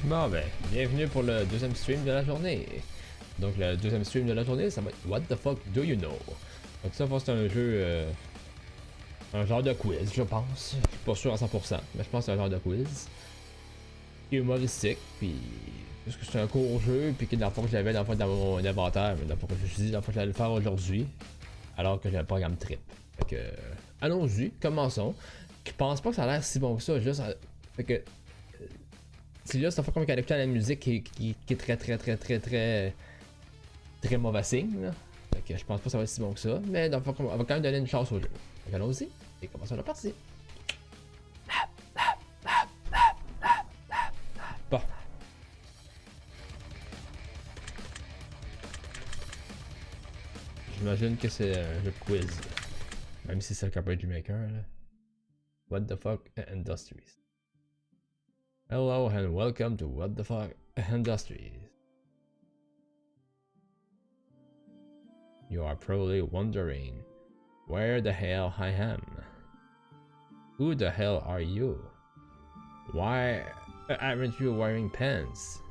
Bon ben, bienvenue pour le deuxième stream de la journée. Donc le deuxième stream de la journée, ça va être What the fuck do you know? Donc ça, c'est un jeu, un genre de quiz, je pense. Je suis pas sûr à 100%, mais je pense que c'est un genre de quiz. Qui est humoristique, puis parce que c'est un court jeu, puis que dans le fond que j'avais dans mon inventaire, mais dans le fond que je me suis dit dans le fond que j'allais le faire aujourd'hui, alors que j'ai un programme trip. Fait que, allons-y, commençons. Je pense pas que ça a l'air si bon que ça, juste, fait que c'est juste, ça fait comme qu'elle écoutait la musique qui est très mauvais signe, là. Fait que je pense pas que ça va être si bon que ça, mais dans le fond, on va quand même donner une chance au jeu. Donc allons-y, et commençons la partie. Bon. J'imagine que c'est un jeu de quiz. Même si c'est le copain du maker, là. What the fuck Industries. Hello and welcome to What the fuck Industries. You are probably wondering where the hell I am. Who the hell are you? Why aren't you wearing pants?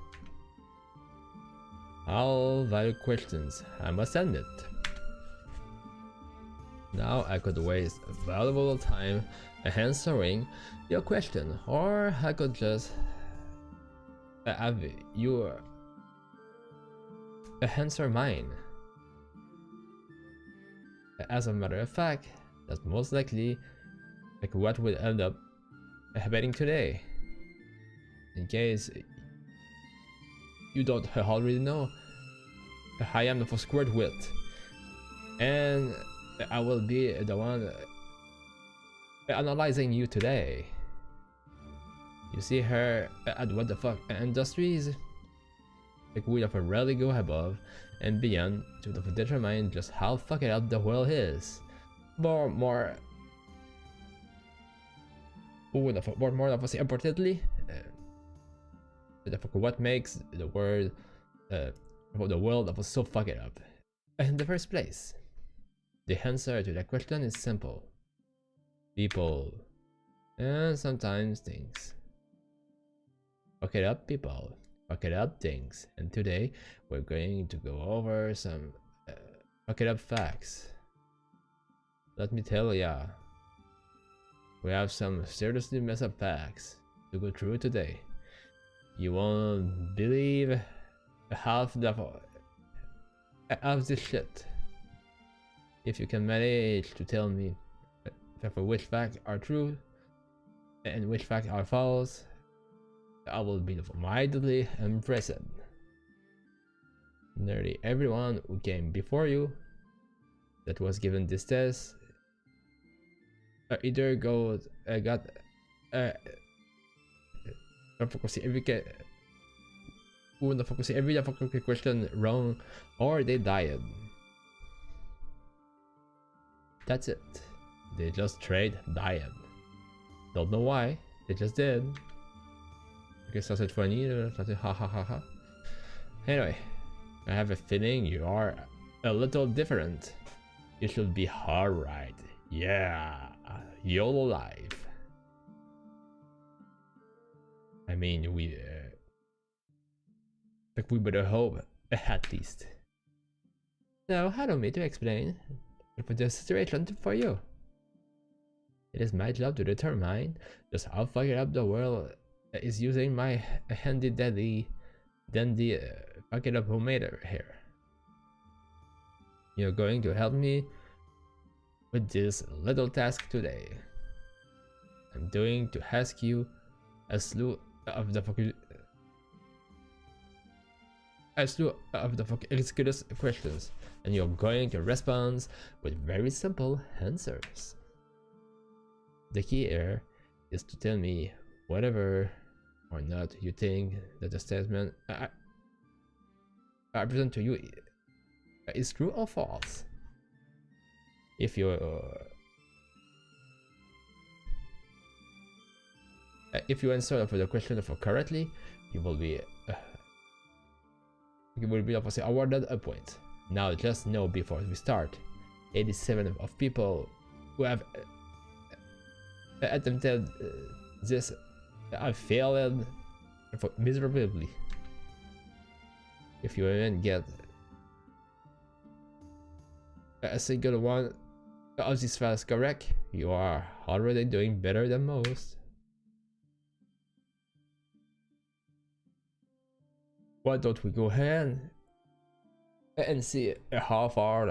All valid questions, I must admit. Now I could waste valuable time answering your question, or I could just have you answer mine. As a matter of fact, that's most likely like what will end up happening today. In case you don't already know, I am the squared wit, and I will be the one analyzing you today. You see her at What the fuck Industries? Like we have to really go above and beyond to determine just how fucked up the world is. More importantly, what makes the world so fucked up in the first place. The answer to that question is simple. People, and sometimes things. Fuck it up, people. Fuck it up, things. And today we're going to go over some fuck it up facts. Let me tell ya, we have some seriously messed up facts to go through today. You won't believe half this shit. If you can manage to tell me for which facts are true and which facts are false, I will be mildly impressed. Nearly everyone who came before you that was given this test either got every question wrong, or they died. That's it. They just straight died. Don't know why, they just did. I guess that's funny, ha ha ha ha. Anyway, I have a feeling you are a little different. You should be alright. Yeah, YOLO life. I mean, we better hope, at least. So, allow me to explain the situation for you. It is my job to determine just how fucked up the world is using my handy dandy fucking up homemaker here. You're going to help me with this little task today. I'm going to ask you a slew of the fucking ridiculous questions, and you're going to respond with very simple answers. The key here is to tell me whatever or not you think that the statement I present to you is true or false. If you answer for the question correctly, you will be obviously awarded a point. Now just know before we start, 87 of people who have attempted this have failed Miserably. If you even get a single one of these files correct, you are already doing better than most. Why don't we go ahead and see how far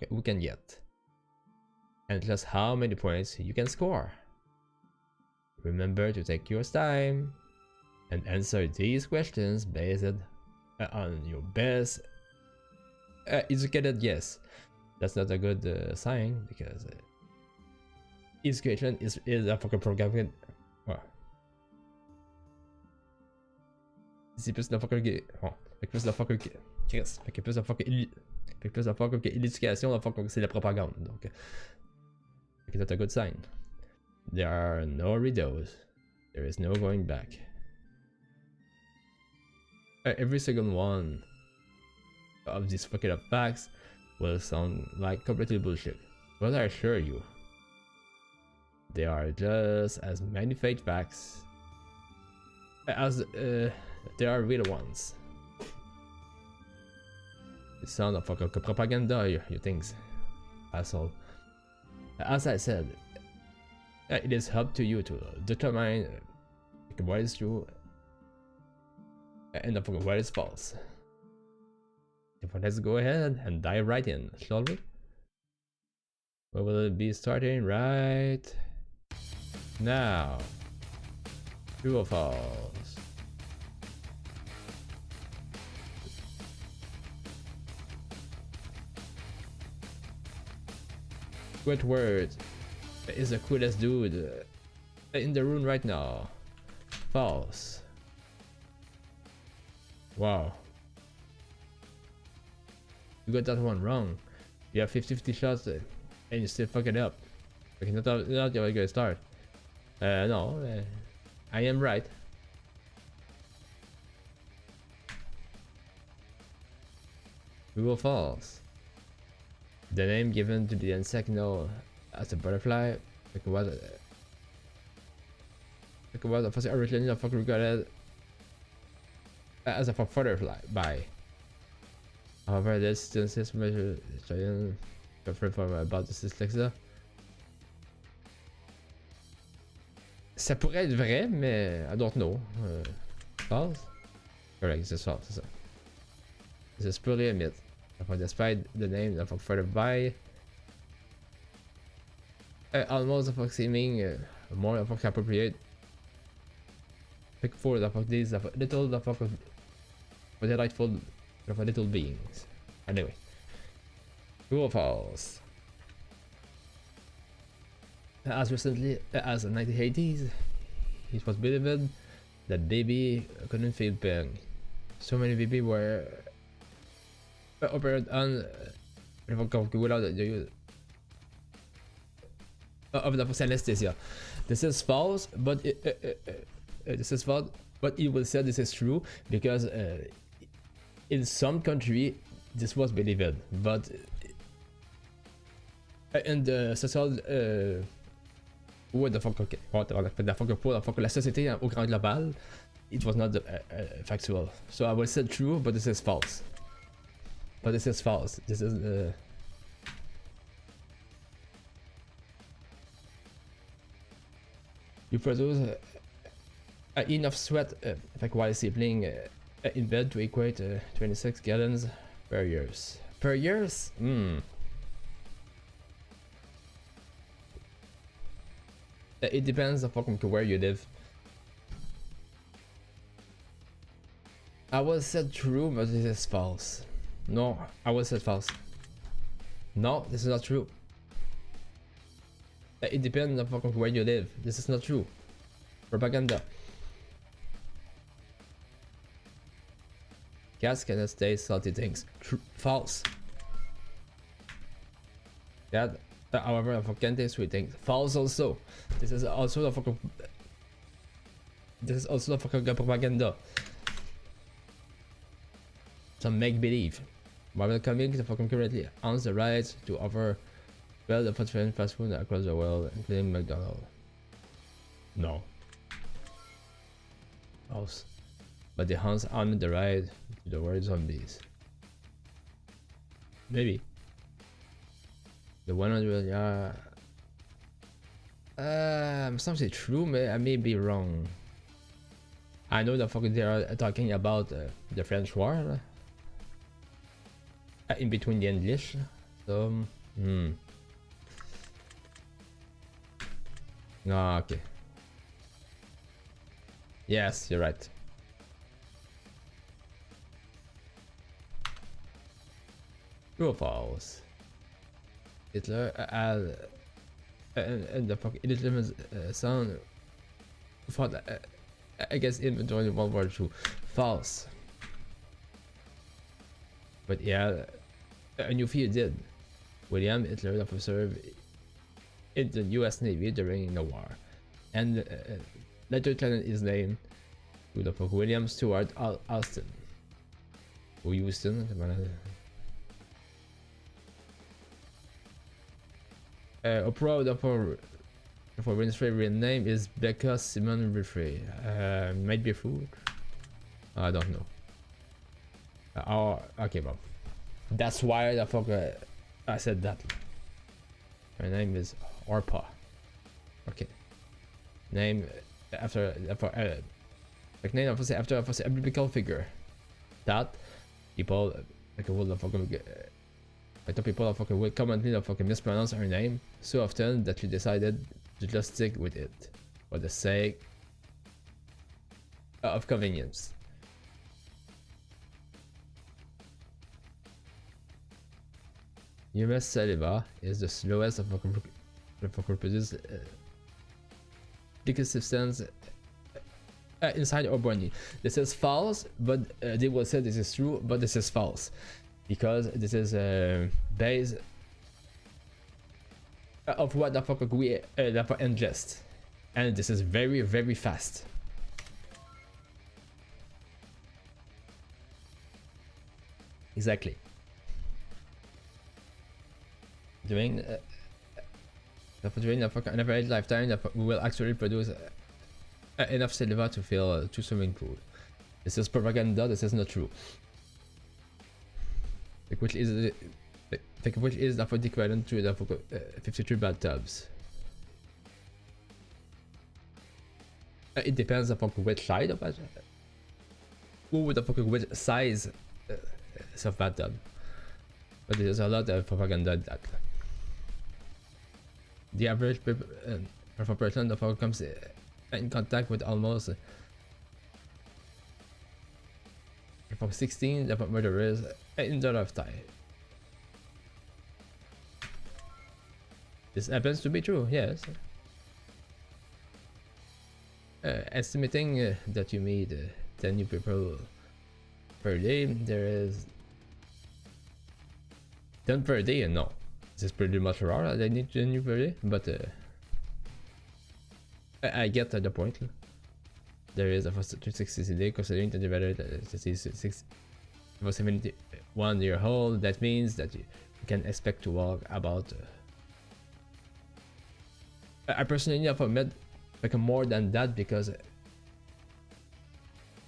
we can get, and just how many points you can score. Remember to take your time and answer these questions based on your best educated guess. That's not a good sign, because education is a fucking programming. C'est plus de fucker que. Bon, fait que plus de fucker que. Chris. Fait que plus de fucker. Fait que plus de fucker que l'éducation, c'est la propagande. Donc. That's a good sign. There are no redos. There is no going back. Every single one of these fucking up facts will sound like completely bullshit. But I assure you, they are just as many fake facts as there are real ones. It sounds like fucking propaganda, you think, asshole. As I said, it is up to you to determine what is true and what is false. Let's go ahead and dive right in, shall we? We will be starting right now. True or false? Squidward is the coolest dude in the room right now. False. Wow. You got that one wrong. You have 50-50 shots and you still fuck it up. Okay, not your good start. No, I am right. True or false? The name given to the insect known as a butterfly, was originally regarded as a butterfly by. However, this is measured different from about the dyslexia. Ça pourrait être vrai, mais I don't know. False? Correct, c'est false, c'est ça. This is purely a myth. Despite the name of further by, almost seeming more appropriate. Pick for these little delightful little beings. Anyway, true or false? As recently as the 1980s, it was believed that baby couldn't feel pain. So many baby were operated on without the use of the anesthesia. This is false, but this is false. But it will say this is true because in some country this was believed, but in the social what the fuck, okay, la société au grand global, it was not factual. So I will say true, but this is false. But this is false. This is you produce enough sweat while sleeping in bed to equate 26 gallons per year. Per years? It depends on where you live. I will say true, but this is false. No, I will say false. No, this is not true. It depends on where you live. This is not true. Propaganda. Cats cannot taste salty things. True. False. Cat, however, can taste sweet things. False also. This is also the fucking. This is also the fucking propaganda. Some make believe. Marvel Comics fucking currently owns the rights to offer the fast food across the world, including McDonald's. No. False. But the Huns honored the right to the word zombies. Maybe. The 100, some say true, I may be wrong. I know the fuck they are talking about the French War in between the English, so okay. Yes, you're right. True or false? Hitler and the fucking illegitimate son fought against him during World War II. False. But yeah, a new fear did. William Hitler served in the US Navy during the war, and later changed his name to the fuck William Stewart Austin. Or Houston. Proud of her Winfrey real name is Becca Simon Winfrey. Might be food. I don't know. Okay, Bob. That's why the fuck I said that. Her name is Orpa. Okay. Name after name after a biblical figure. That people like will the fucking. I thought people will commonly mispronounce her name so often that she decided to just stick with it for the sake of convenience. US saliva is the slowest of produce liquid substance inside our body. This is false, but they will say this is true, but this is false. Because this is based of what the fuck we ingest, and this is very very fast. Exactly. During an average lifetime, we will actually produce enough saliva to fill 2 swimming pools. This is propaganda. This is not true. Which is the equivalent to the 53 bathtubs. It depends upon which side of it, which size of bathtub. But there's a lot of propaganda in that. The average person comes in contact with almost from 16 murderers in their lifetime. This happens to be true, yes. Estimating that you meet 10 new people per day, there is 10 per day, no. This is pretty much rare, they need 10 new per day, but I get the point. There is a first 360 day considering that the value for 71-year-old. That means that you can expect to walk about. I personally have met more than that because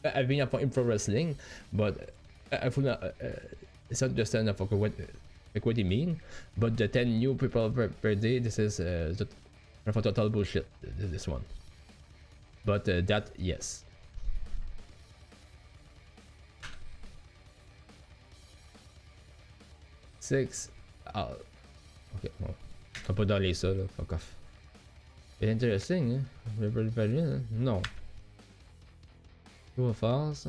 I've been for pro wrestling, but I fully it's not understand what you mean. But the 10 new people per day, this is for total bullshit. This one. But that, yes. Six. Okay, bon. T'as pas dans les ça, là. Fuck off. C'est intéressant, hein? Non. True or false?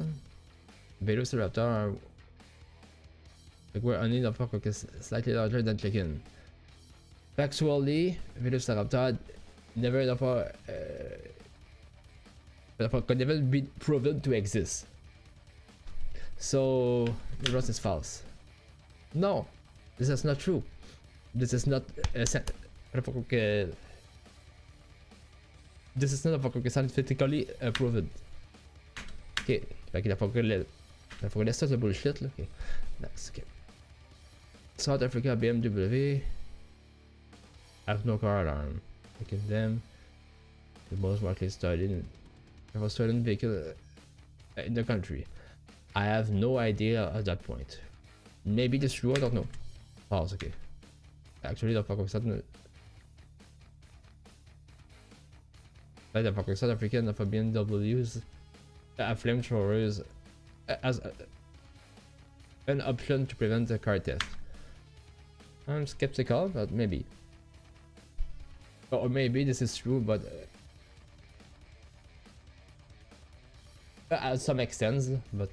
Velociraptor were only the fuck slightly larger than chicken. Factually, Velociraptor never could never be proven to exist. So the rest is false. No, this is not true. This is not this is not scientifically proven. Okay, fait que la faut laisser ça bullshit là. Okay, next. Okay. South Africa BMW has no car alarm. Look at them. The most likely started. If a stolen vehicle in the country. I have no idea at that point. Maybe this true, I don't know. False, okay. Actually, the fuck of South African of BMWs flamethrowers as an option to prevent the car theft. I'm skeptical, but maybe. Or maybe this is true, but at some extent, but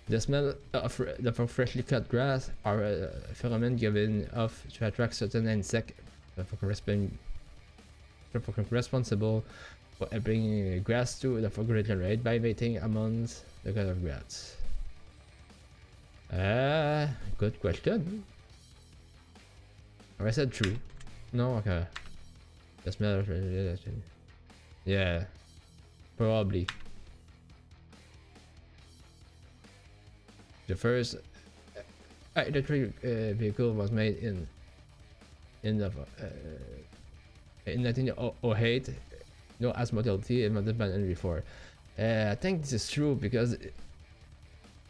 the smell of the freshly cut grass are a pheromone given off to attract certain insects responsible for helping grass to regenerate by emitting amongst the kind of grass. Good question. I said true. No, okay. The smell of yeah, probably. The first electric vehicle was made in 1908. No as Model T and Model by Henry Ford. I think this is true because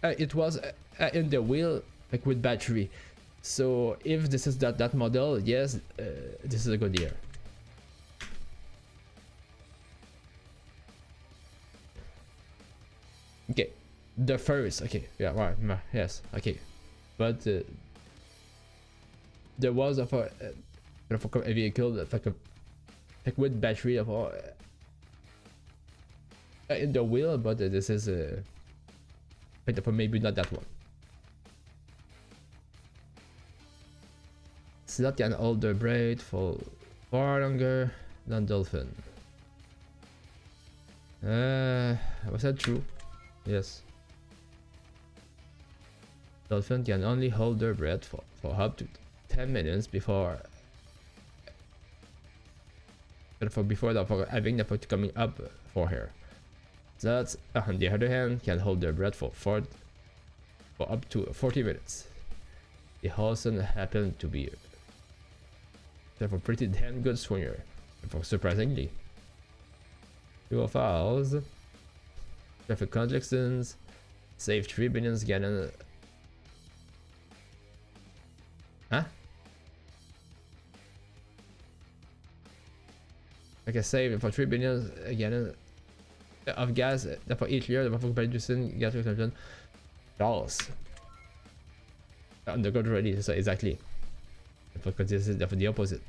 it was in the wheel, like with battery. So if this is that model, yes, this is a good year. Okay, the first. Okay, yeah, right. Yes, okay, but there was a vehicle that like with battery of in the wheel, but this is maybe not that one. Slot can hold the braid for far longer than dolphin. Was that true? Yes. Dolphin can only hold their breath for up to 10 minutes before having the foot coming up for her. That, on the other hand, can hold their breath for up to 40 minutes. They also happen to be a pretty damn good swimmer, surprisingly. UFOs, traffic congestions, save 3 billion gallons. Huh? Like I save for 3 billion gallons of gas for each year, for producing gas consumption. False. On the contrary, so exactly. Because this is the opposite.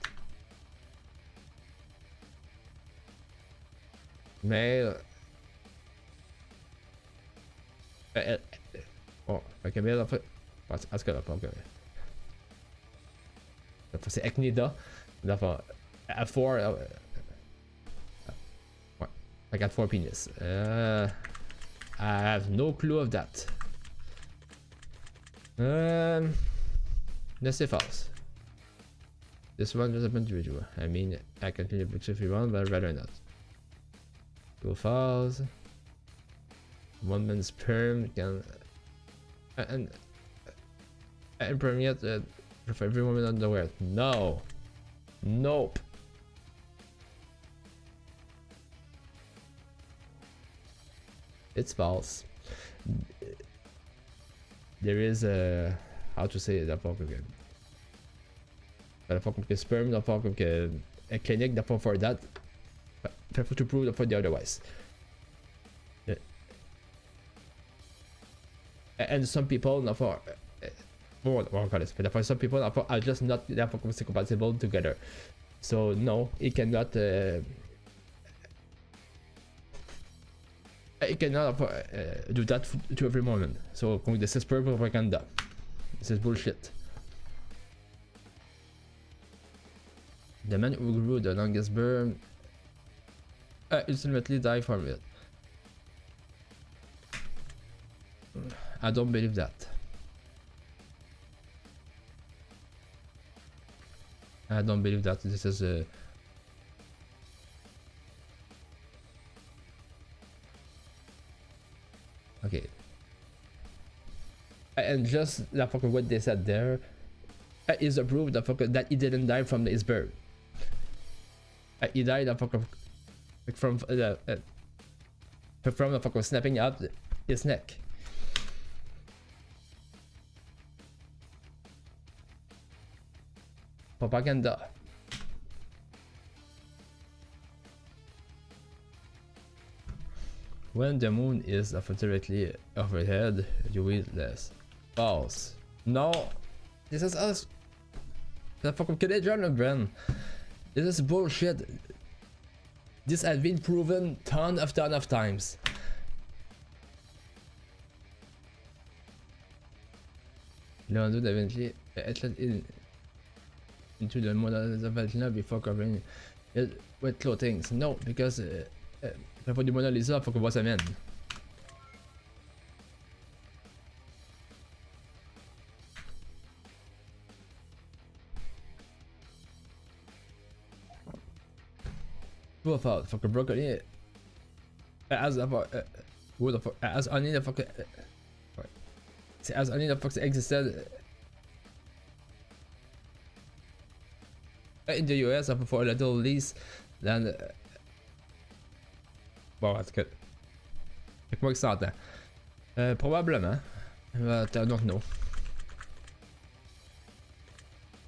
Male. Oh, ok, male of. Vad ska jag på? Därför se eknida. Därför four. I got 4 penis. I have no clue of that. Let's say false. This one doesn't individual. I mean, I can continue books if you want, but I'd rather not. Go false. One man's sperm can and permeate for every woman underwear. No. Nope. It's false. There is a how to say that again. Sperm, a clinic for that. Prefer to prove for the otherwise. And some people for some people are just not compatible together. So no, it cannot. It cannot do that to every moment. So this is pure propaganda. This is bullshit. The man who grew the longest berm ultimately died from it. I don't believe that. I don't believe that. This is a okay. And just what they said there is a proof that he didn't die from his birth. He died from from the fucking snapping up his neck. Propaganda. When the moon is directly overhead, you eat less. False. No. This is us. The fucking Canadian brand. This is bullshit. This has been proven ton of times. Leonardo da Vinci into the model of Vatina before covering it with clothing. No, because la fois du Mona Lisa, faut qu'on voit sa mène. True or false? Fucking broccoli as who the fuck as only the fuck as only the fuck existed in the US for a little less than bon, en tout cas, fait que moi qui s'entend. Probablement, but I don't know.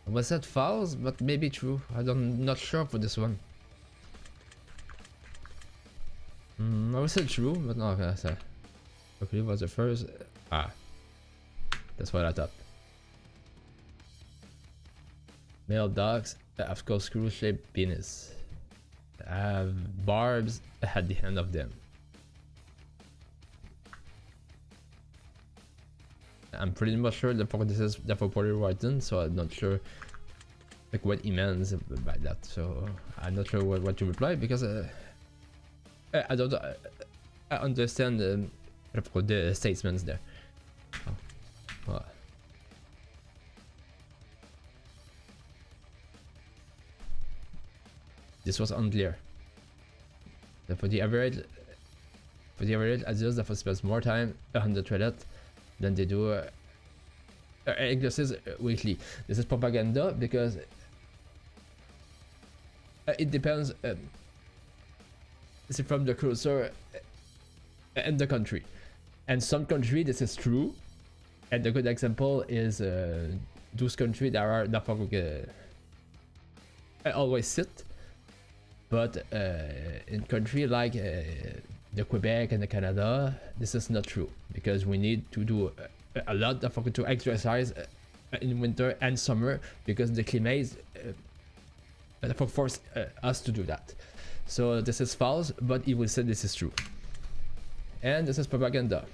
Was that false? But maybe true. I'm not sure for this one. I would say true, but no, okay, okay, was the first. That's what I thought. Male dogs have screw-shaped penis. Have barbs at the end of them. I'm pretty much sure that this is definitely written, so I'm not sure like what he means by that. So I'm not sure what to reply because I don't I understand the statements there. Oh. Well. This was unclear. For the average adults that spends more time on the toilet than they do exercise weekly. This is propaganda because it depends from the cursor and the country. And some country this is true, and a good example is those countries that are not always sit. But in country like the Quebec and the Canada, this is not true because we need to do a lot of to exercise in winter and summer because the climate force us to do that. So this is false, but he will say this is true. And this is propaganda.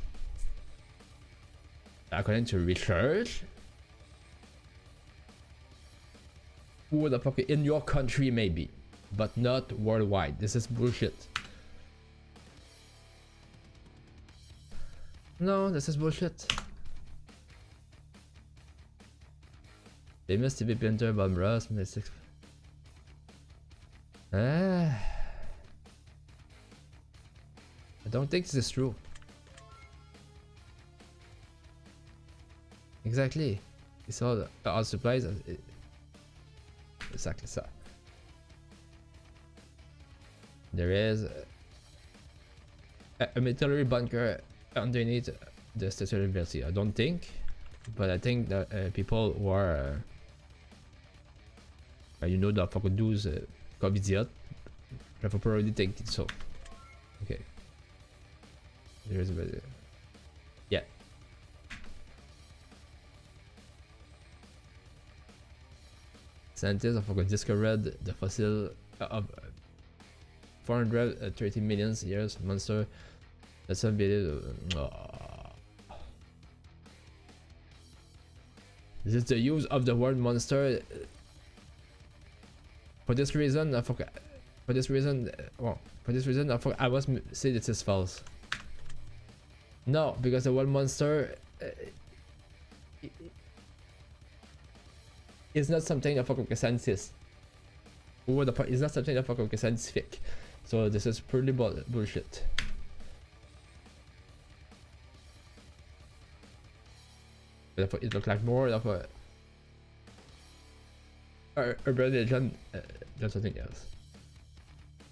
According to research, who the fuck in your country maybe, but not worldwide. This is bullshit. No, this is bullshit. Famous TV painter Bob Ross, 96. I don't think this is true. Exactly. It's all supplies. Exactly so. There is a military bunker underneath the Statue of Liberty. I don't think, but I think that people who are, you know, the fucking dudes comme idiot, I will probably think it so. Okay. There is a yeah. Scientists have discovered the fossil of 430 million years monster that's unbeatable. This is the use of the word monster. For this reason, I was say this is false. No, because the word monster is not something that scientist. It's not something that scientific. So this is pretty bullshit. It looks like more of a urban legend than something else.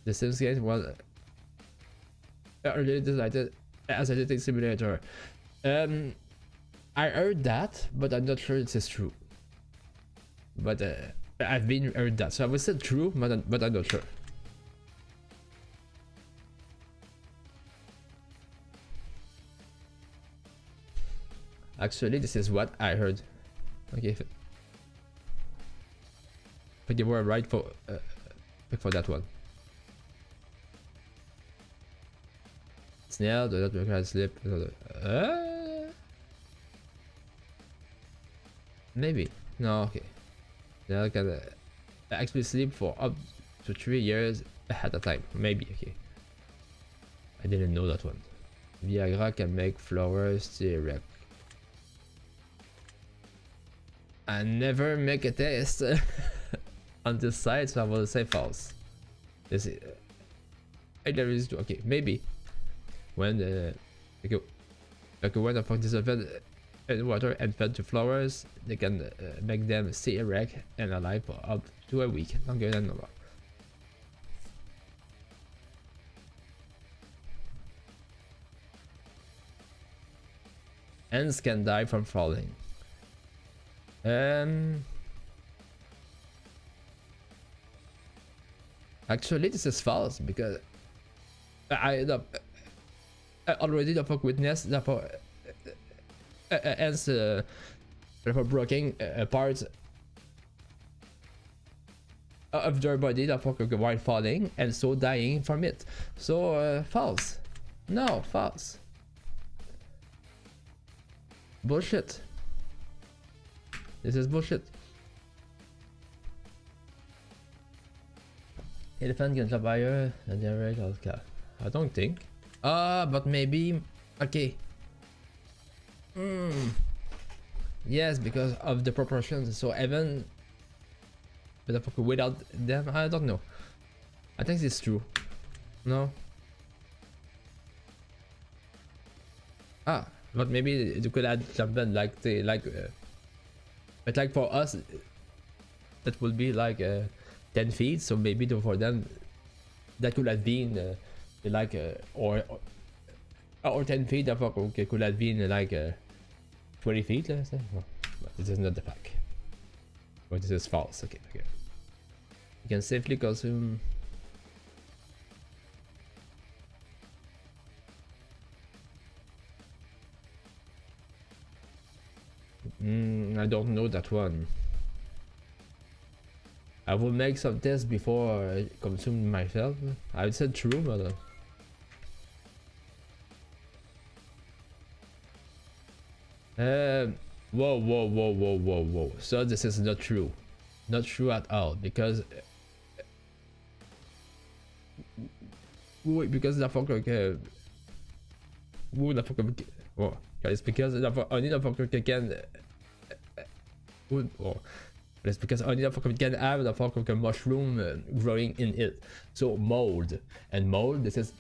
The Sims game was related decided as a dating simulator. I heard that, but I'm not sure this is true. But I've been heard that, so I would say true, but I'm not sure. Actually, this is what I heard. Okay, but you were right for that one. Snail, do not require sleep. Maybe. No, okay. Snail can actually sleep for up to 3 years at a time. Maybe, okay. I didn't know that one. Viagra can make flowers stay erect. I never make a test on this site, so I will say false. This is okay, maybe when when the fuck dissolved in water and fed to flowers, they can make them stay erect and alive for up to a week, longer than normal. Ants can die from falling. Actually, this is false because I already the fuck witnessed the ants breaking parts of their body the fuck while falling and so dying from it. So false. No, false. Bullshit. This is bullshit. Elephant can jump higher than the average of cat. I don't think. But maybe. Okay. Yes, because of the proportions. So even without them, I don't know. I think it's true. No. But maybe you could add something like but like for us, that would be like 10 feet. So maybe for them, that could have been like or 10 feet. Okay, could have been like 20 feet. Let's say. Well, this is not the fact. But this is false. Okay. You can safely consume. I don't know that one. I will make some tests before I consume myself. I would say true, but whoa. So this is not true. Not true at all, because because the fuck who the fuck guys, because only the fuck can it's because only the fuck can have the fuck mushroom growing in it. So mold, this is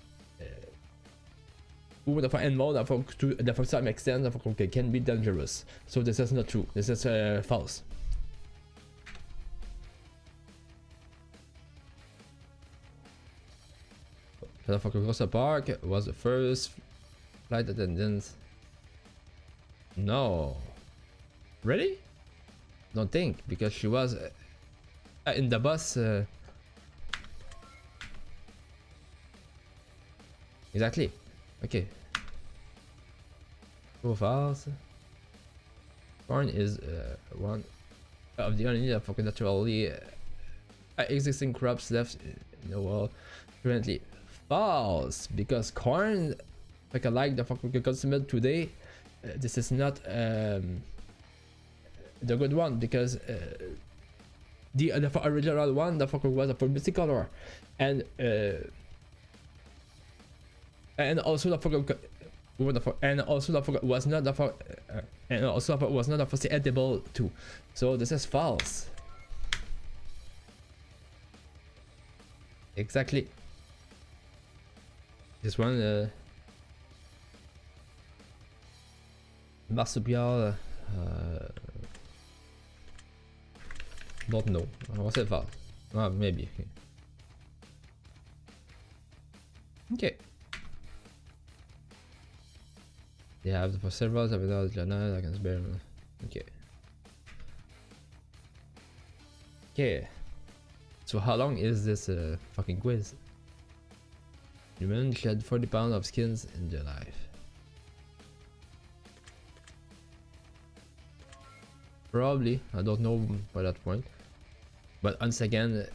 and mold to the some extent the can be dangerous. So this is not true. This is false. The fuck Rosa Park was the first flight attendant. No. Really? Don't think, because she was in the bus. Exactly. Okay. So false. Corn is one of the only naturally existing crops left in the world currently. False, because corn, like the fuck we can consume today, this is not the good one, because the original one, the fuck was a multicolor, and also the fuck was not the fuck and also was not the edible too. So this is false. Exactly. This one marsupial don't know. What's it false? Maybe. Okay. They have for several episodes, I can spare. Okay. Okay. So how long is this fucking quiz? Human shed 40 pounds of skins in their life. Probably, I don't know by that point. But once again,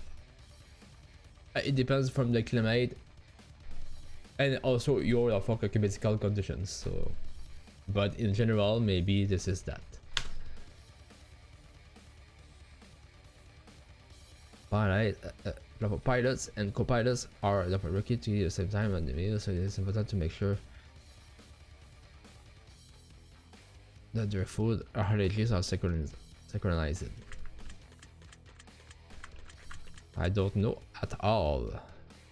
it depends from the climate and also your fucking medical conditions. So, but in general, maybe this is that. Pilots and co-pilots are rookie to at the same time on the wheel, so it is important to make sure that their food or release are synchronized. I don't know at all.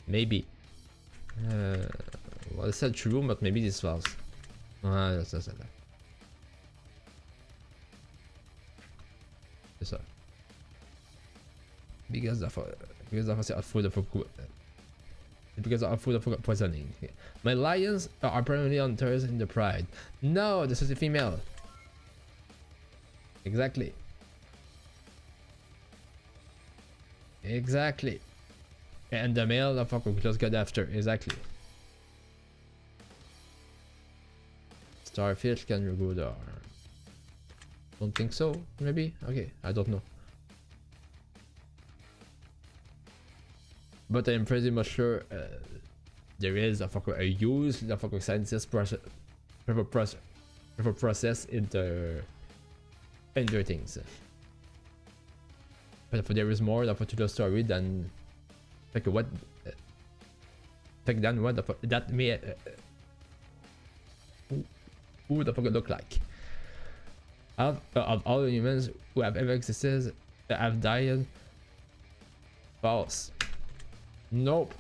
Maybe. Well, it said true, but maybe this false. That's that. C'est ça. Because of food of poisoning. My lions are permanently on tours in the pride. No, this is a female. Exactly. Exactly. And the male the fuck we just got after. Exactly. Starfish can go there. Don't think so. Maybe. Okay. I don't know. But I'm pretty much sure there is a use the fucking scientist process in their things. But if there is more to the story than like what that may who the fuck it look like. Of all the humans who have ever existed have died. False. Nope.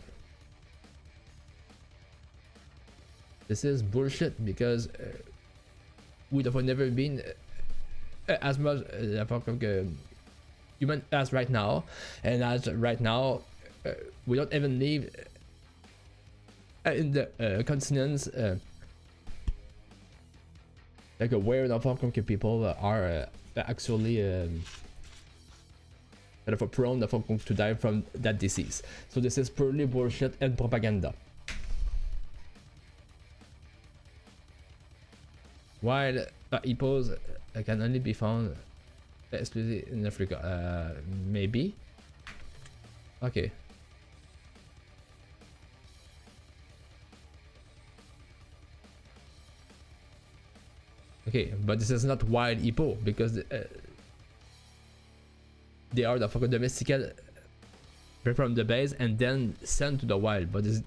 This is bullshit because we have never been as much human as right now, and as right now we don't even live in the continents like where the fucking people are actually prone to die from that disease. So this is purely bullshit and propaganda. While hippos can only be found exclusively in Africa, maybe. Okay. Okay, but this is not wild hippo because they are the fucking domesticated from the base and then sent to the wild. But this,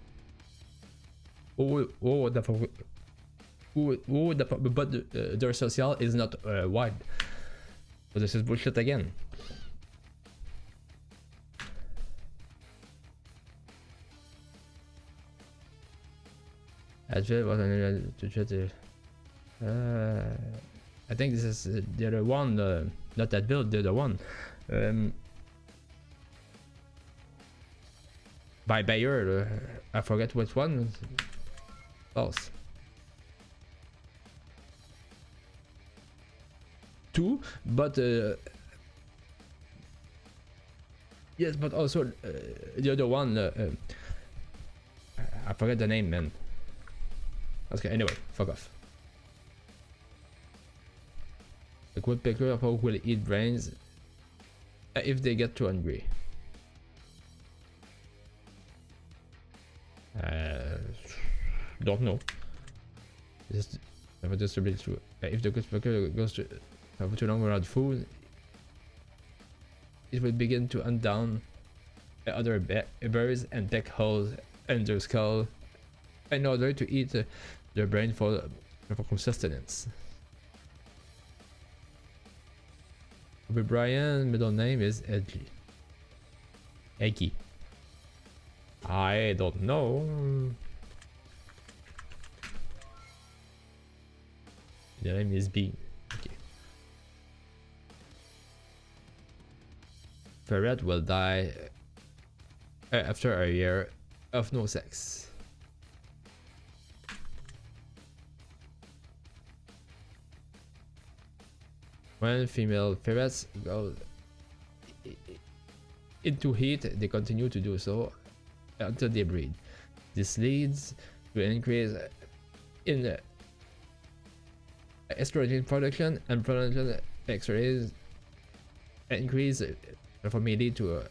their social is not wild. So this is bullshit again. Actually, was to try to. I think this is the other one, not that build, the other one. By Bayer, I forget which one. False. 2, but yes, but also the other one. I forget the name, man. Okay, anyway, fuck off. The woodpecker will eat brains if they get too hungry. Don't know. Just really true. If the woodpecker goes to for too long without food, it will begin to hunt down other birds and peck holes in their skull in order to eat their brain for sustenance. Brian, middle name is Edgy. Eggy. I don't know. The name is B. Okay. Ferret will die after a year of no sex. When female ferrets go into heat, they continue to do so until they breed. This leads to an increase in estrogen production, and production X-rays increase that may lead to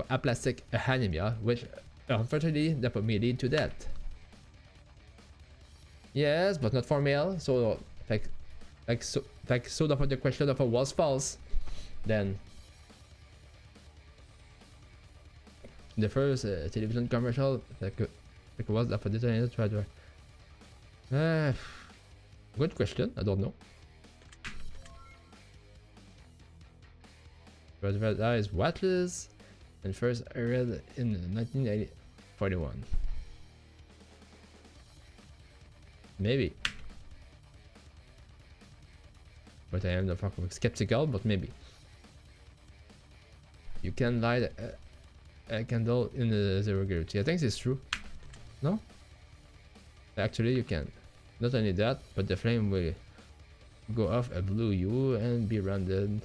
aplastic anemia, which unfortunately that may lead to death. Yes, but not for male. So so therefore the question of was false. Then the first television commercial like was for the internet trader. Good question. I don't know. Advertised watches and first aired in 1941. Maybe. But I am the fucking skeptical, but maybe. You can light a candle in the zero gravity. I think it's true. No? Actually, you can. Not only that, but the flame will go off a blue hue and be rounded.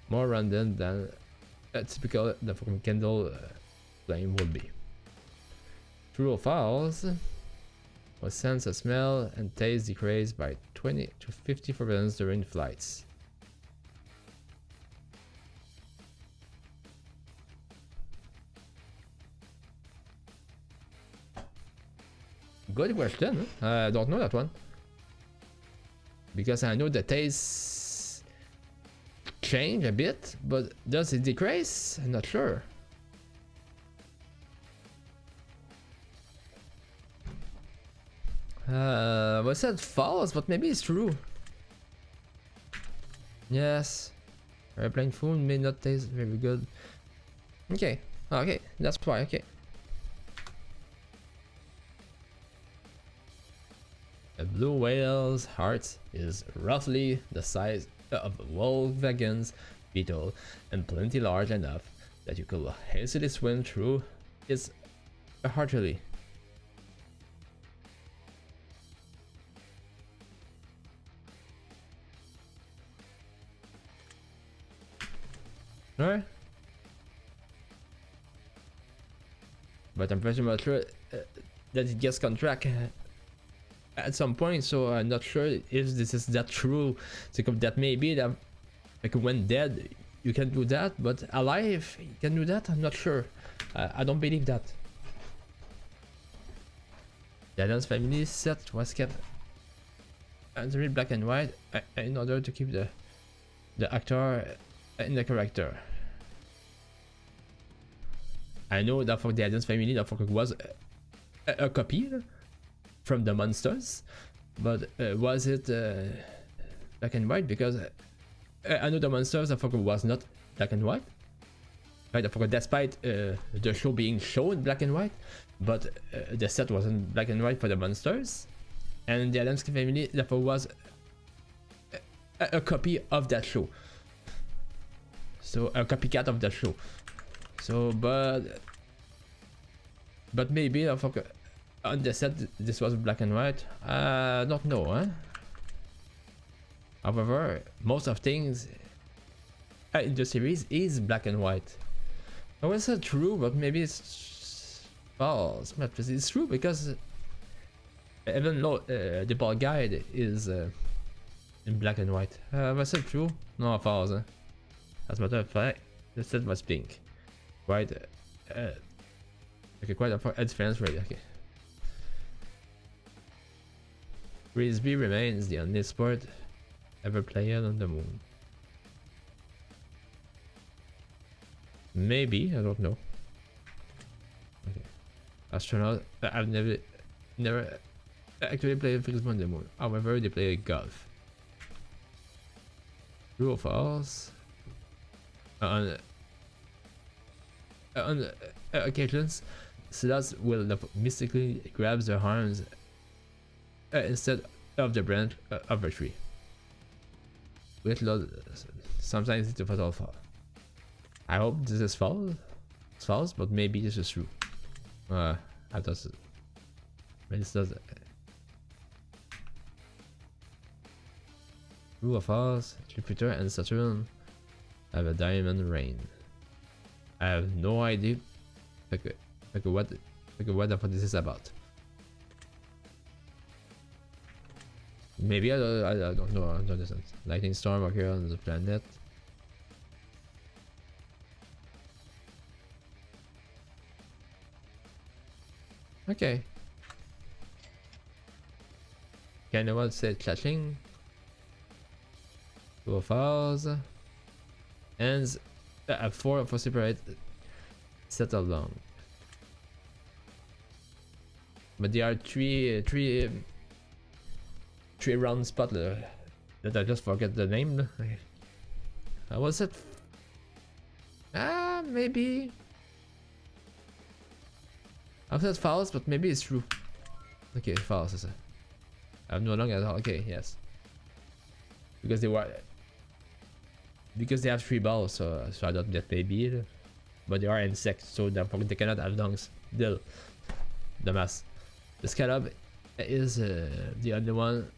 More rounded than a typical the fucking candle flame would be. True or false? Was sense of smell and taste decreased by 20 to 50% during flights. Good question. Huh? I don't know that one. Because I know the taste change a bit, but does it decrease? I'm not sure. I said false, but maybe it's true. Yes. Airplane food may not taste very good. Okay. Okay, that's why. Okay. A blue whale's heart is roughly the size of a Volkswagen's Beetle and plenty large enough that you could hastily swim through its artery. Alright. But I'm pretty much sure that it gets contract at some point, so I'm not sure if this is that true. So that maybe that like when dead you can do that, but alive you can do that. I'm not sure. I don't believe that. The Adams Family set was kept entirely black and white in order to keep the actor in the character. I know that for the Adams Family that was a copy from the monsters, but was it black and white? Because I know the monsters was not black and white, right? Despite the show being shown black and white, but the set wasn't black and white for the monsters, and the Adams Family therefore was a copy of that show, so a copycat of that show. So but maybe on the set this was black and white. I don't know, huh? However, most of things in the series is black and white. I would say true, but maybe it's false. But it's true because even though the ball guide is in black and white. Was it true? No, false. Huh? As a matter of fact, the set was pink. Quite okay, quite a difference rate. Okay. Frisbee remains the only sport ever played on the moon. Maybe, I don't know. Okay. Astronaut, I've never actually played Frisbee on the moon. However, they play golf. True or false? On occasions, sluts will mystically grab their arms instead of the branch of a tree. With sometimes it's a fatal fall. I hope this is false. It's false, but maybe this is true. I thought, but it's not. True or false? Jupiter and Saturn have a diamond ring. I have no idea. What the fuck this is about? Maybe I don't know. I don't understand. Lightning storm occur on the planet. Okay. Can anyone say clashing? True or false? Ends at 4 for separate set along. But there are three round spots that I just forget the name. How was it? Maybe. I said false, but maybe it's true. Okay, false is it? I have no longer at all. Okay, yes. Because they have 3 balls, so I don't get maybe. But they are insects, so they cannot have lungs. Still, the mass. The scallop is the only one.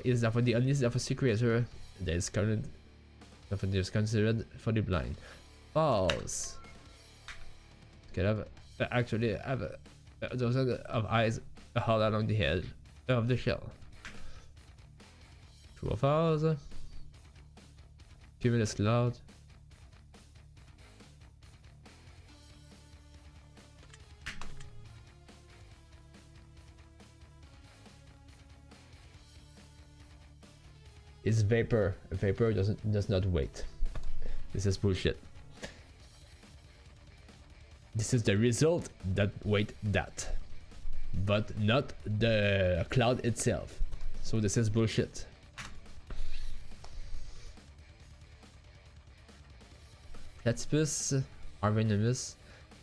Is therefore the only sea creature that is considered for the blind. False. Scallop actually have dozens of eyes all along the head of the shell. True or false? Cumulus cloud. It's vapor. Vapor does not wait. This is bullshit. This is the result that wait that, but not the cloud itself. So this is bullshit. Platypus are venomous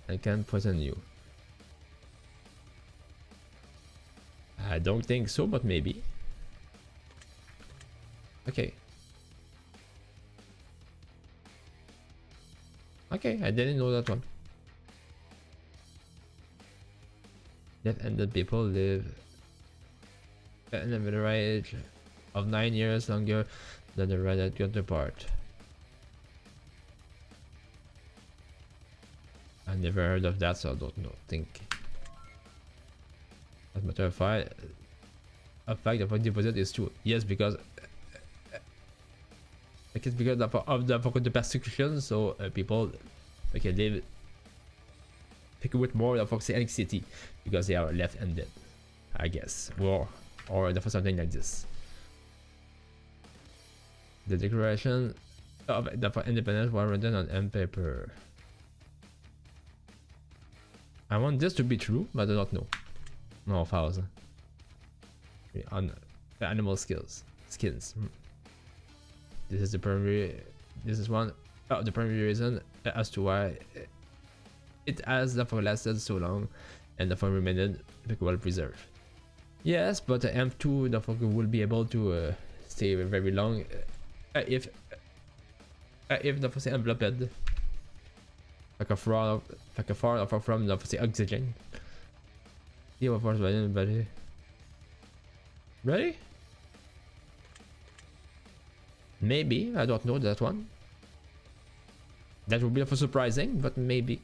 and can poison you. I don't think so, but maybe. Okay. Okay, I didn't know that one. Left-handed people live an average of 9 years longer than the right counterpart. I never heard of that, so I don't know. As a matter of fact, the point deposit is true. Yes, because it's because of the persecution, so people live with more of anxiety because they are left-handed, I guess, or for something like this. The Declaration of Independence was written on M paper. I want this to be true, but I do not know. No, false. On the animal skins. This is the primary. This is one of the primary reason as to why it has therefore lasted so long and therefore remained well preserved. Yes, but the M2 therefore will be able to stay very long if the say enveloped like a far from the say oxygen. Yeah, of course, buddy. Ready? Maybe, I don't know that one. That would be surprising, but maybe.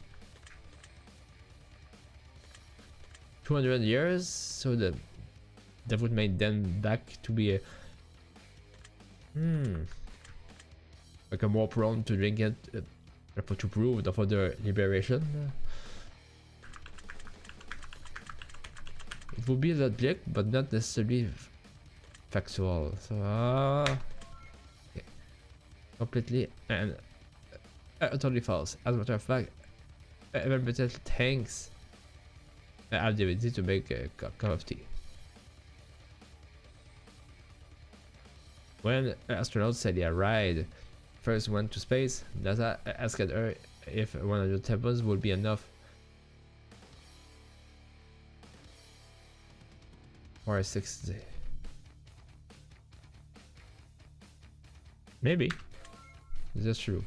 200 years, so that would make them back to be like a more prone to drink it to prove for their liberation. It would be logic, but not necessarily factual. So okay. Completely and totally false. As a matter of fact, environmental tanks have the ability to make a cup of tea. When astronauts said they first went to space, NASA asked her if 100 tablets would be enough for a 60. Maybe. Is this true?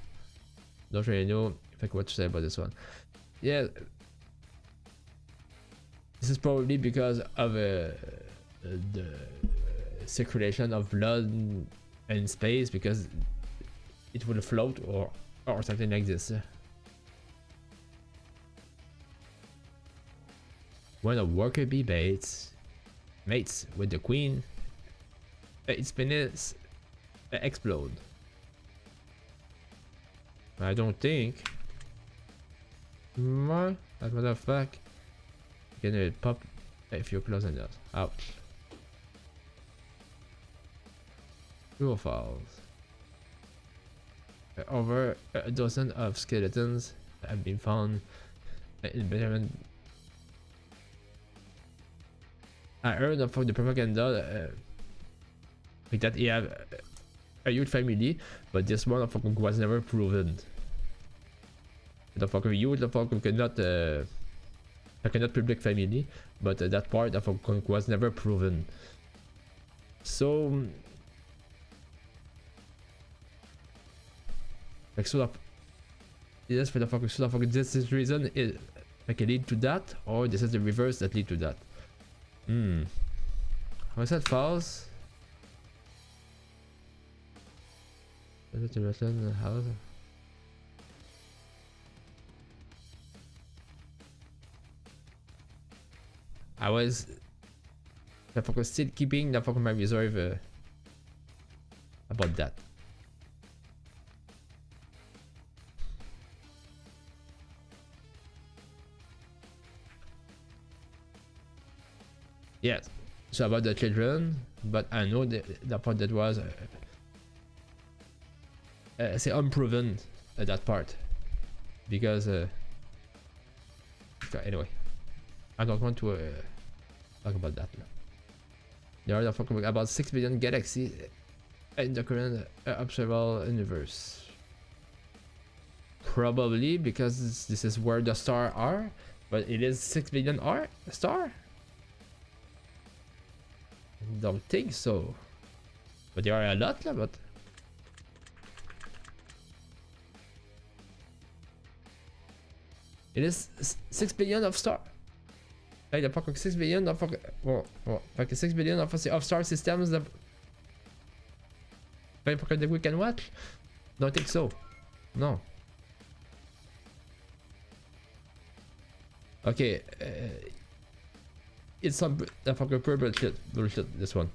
Don't really know what to say about this one. Yeah. This is probably because of the circulation of blood in space because it will float or something like this. When a worker bee mates with the queen, its penis explode. I don't think. What? As a matter of fact, you're gonna pop if you're close enough. Ouch. True or false? Over a dozen of skeletons have been found in Benjamin. I heard of the propaganda that he have a huge family, but this one was never proven. The fucking huge cannot public family, but that part of was never proven. So like sort of yes, for the fucking sort of this is reason it like lead to that, or this is the reverse that lead to that. Was that false? Is it the house? I was still keeping the fucking my reserve about that. Yes, so about the children, but I know the part that was say unproven that part because anyway, I don't want to talk about that now. There are fucking about 6 billion galaxies in the current observable universe. Probably because this is where the stars are, but it is 6 billion star. Don't think so, but there are a lot, but it is 6 billion of star. Like the fucking 6 billion of like 6 billion of star systems that we can watch. Don't think so. No. Okay. It's some fucking pure bullshit. This one.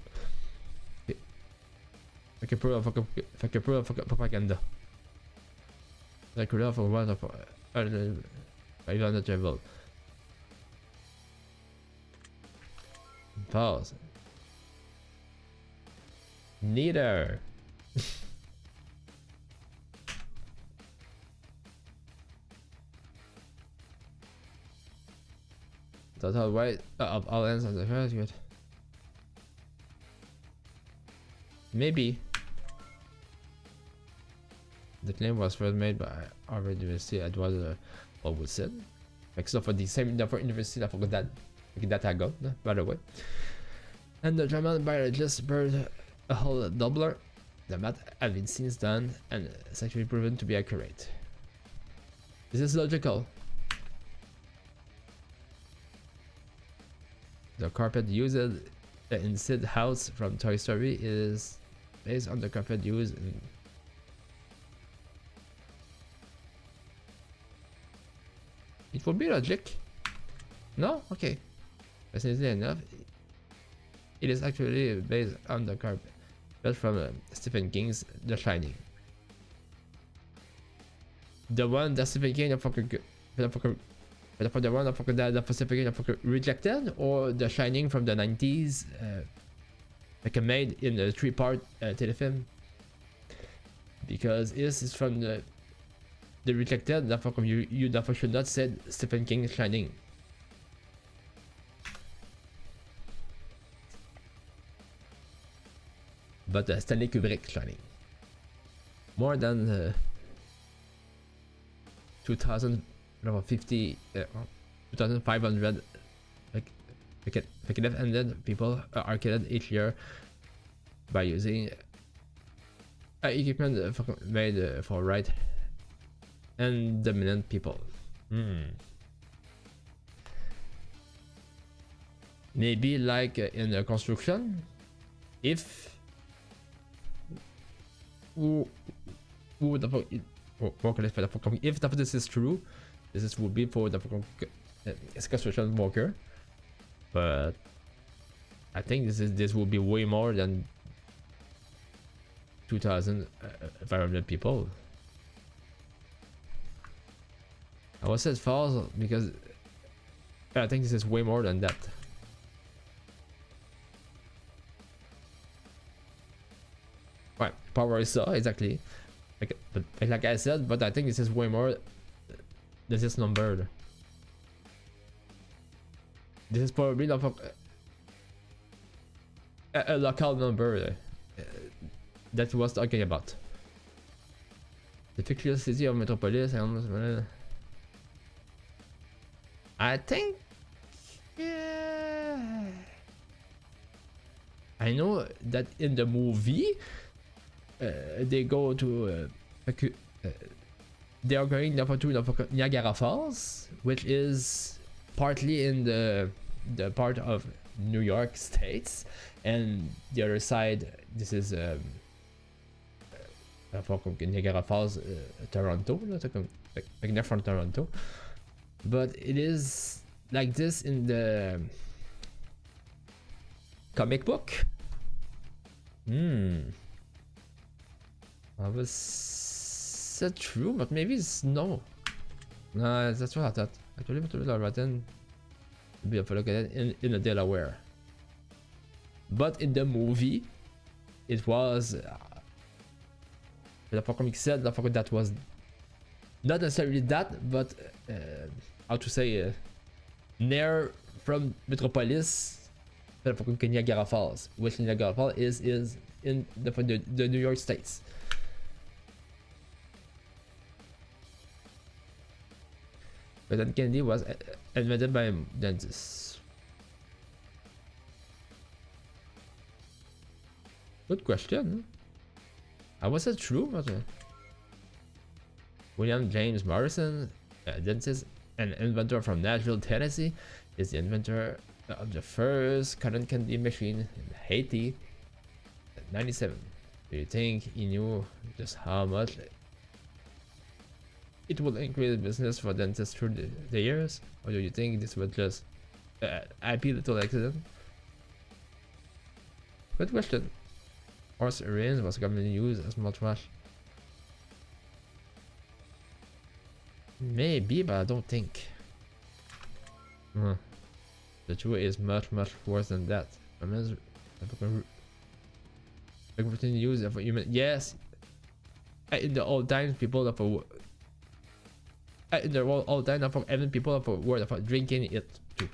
Okay. Fucking pure propaganda. Like real for one of I don't know travel. Pause. Neither. Total weight of all ends of the first good. Maybe. The claim was first made by Harvard University Edward Woodson. Like so for the same university I forgot that I got, by the way. And the German biologist Bert Doubler. The math have been since done and it's actually proven to be accurate. This is logical. The carpet used in Sid house from Toy Story is based on the carpet used in it would be logic. No? Okay. Fascinatingly enough, it is actually based on the carpet built from Stephen King's The Shining. The one that Stephen King the one that Pacific King rejected, or The Shining from the 90s, like made in a 3-part telefilm, because this is from the rejected. Therefore, you therefore should not say Stephen King Shining. But Stanley Kubrick Shining. More than 2,500 like left-handed people are killed each year by using equipment made for right and dominant people. maybe like in a construction, if who the fuck if this is true, this would be for the construction worker, but I think this will be way more than 2,500 people. I was said false because I think this is way more than that. Right, power is so exactly. Like I said, but I think this is way more than this number. This is probably a local number that he was talking about. The fictitious city of Metropolis. I think, yeah. I know that in the movie, they go to, they are going to Niagara Falls, which is partly in the part of New York States, and the other side, this is Niagara Falls, Toronto, like near from Toronto. But it is like this in the comic book. I was said true, but maybe it's no. No, that's what I thought. Actually, but written be a look at it in the Delaware. But in the movie, it was the comic said that was not necessarily that, but how to say, near from Metropolis, Niagara Falls, which Niagara Falls is in the New York States. But then candy was invented by dentists. Good question. I was it true, but William James Morrison, a dentist and inventor from Nashville, Tennessee, is the inventor of the first cotton candy machine in Haiti in 97. Do you think he knew just how much it will increase business for dentists through the years, or do you think this was just a happy little accident? Good question. Horse reins was commonly used as mouthwash. Maybe, but I don't think. The truth is much worse than that. Everything used for human. Yes. In the old times, people of in the old time, even people of word of drinking it too.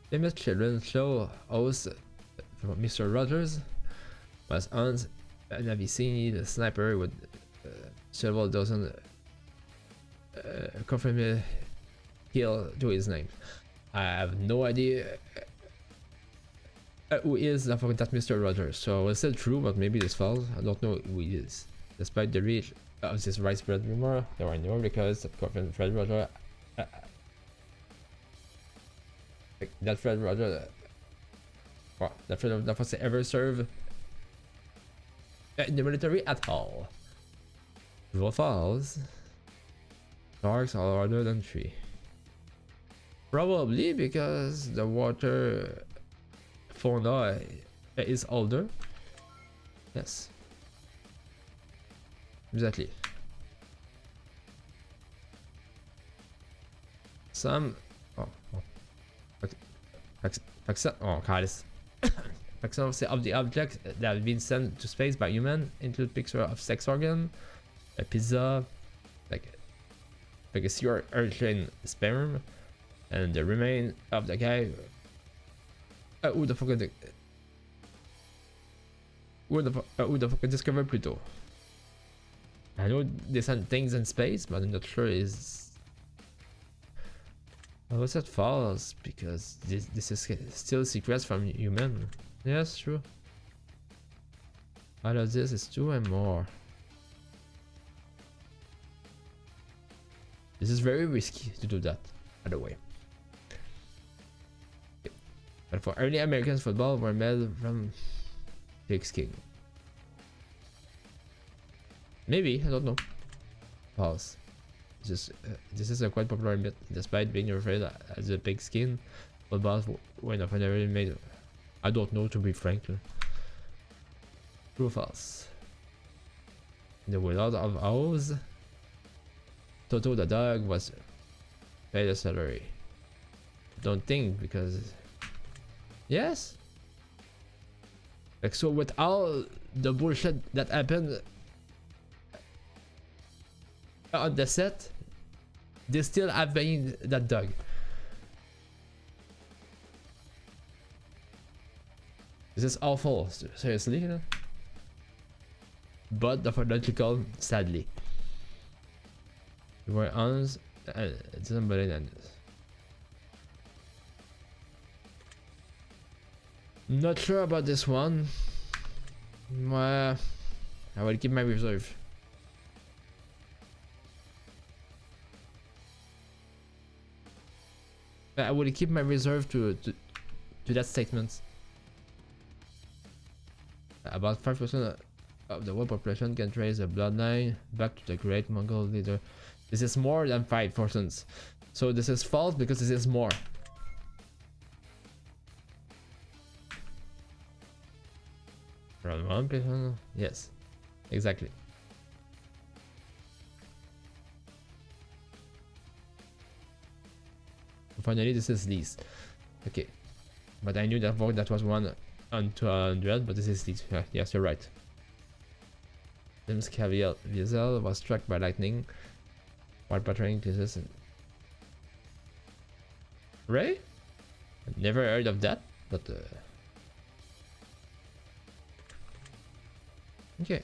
Famous children's show host Mr. Rogers was Hans Navicini, the sniper with several dozen confirmed kill to his name. I have no idea who is that Mr. Rogers, so it's still true, but maybe it's false. I don't know who he is. Despite the reach of this widespread rumor, there are no records that confirm Fred Rogers. That Fred Rogers, that Fred was ever served in the military at all. True or false? Sharks are harder than tree. Probably because the water fauna is older. Yes. Exactly. Some guys. Some of the objects that have been sent to space by humans include pictures of sex organ, a pizza, like a sea urchin sperm, and the remain of the guy. Who the fuck discovered Pluto? I know they sent things in space, but I'm not sure is. I was that false because this is still secrets from human. Yes, true. All of this is 2 and more. This is very risky to do that, by the way. Okay. But for early American football were made from pigskin. Maybe, I don't know. False. This is a quite popular myth. Despite being referred as a pigskin, footballs were not really made. I don't know, to be frank. True or false? In the world of Oz, Toto the dog was paid a salary. Don't think, because yes. Like, so with all the bullshit that happened on the set, they still have paid that dog. This is awful, seriously, you know? But the philological, sadly. You were honest, it doesn't believe that. Not sure about this one. I will keep my reserve. I will keep my reserve to that statement. About 5% of the world population can trace a bloodline back to the great Mongol leader. This is more than 5%. So this is false because this is more. Around 1%? Yes, exactly. Finally, this is least. Okay, but I knew that vote that was 1 on 200, but this is least. Yes, you're right. James Caviezel was struck by lightning while patrolling places. Ray? Never heard of that, but okay.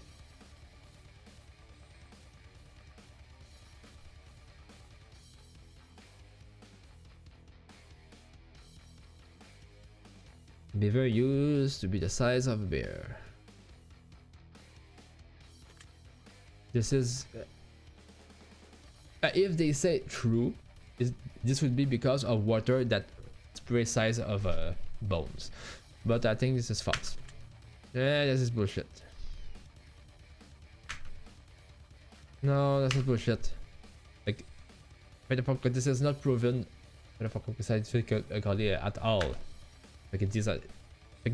Beaver used to be the size of a bear. This is if they say true, this would be because of water that spray size of bones, but I think this is false. Yeah, this is bullshit. No, this is bullshit. Like, this is not proven scientifically at all. Like,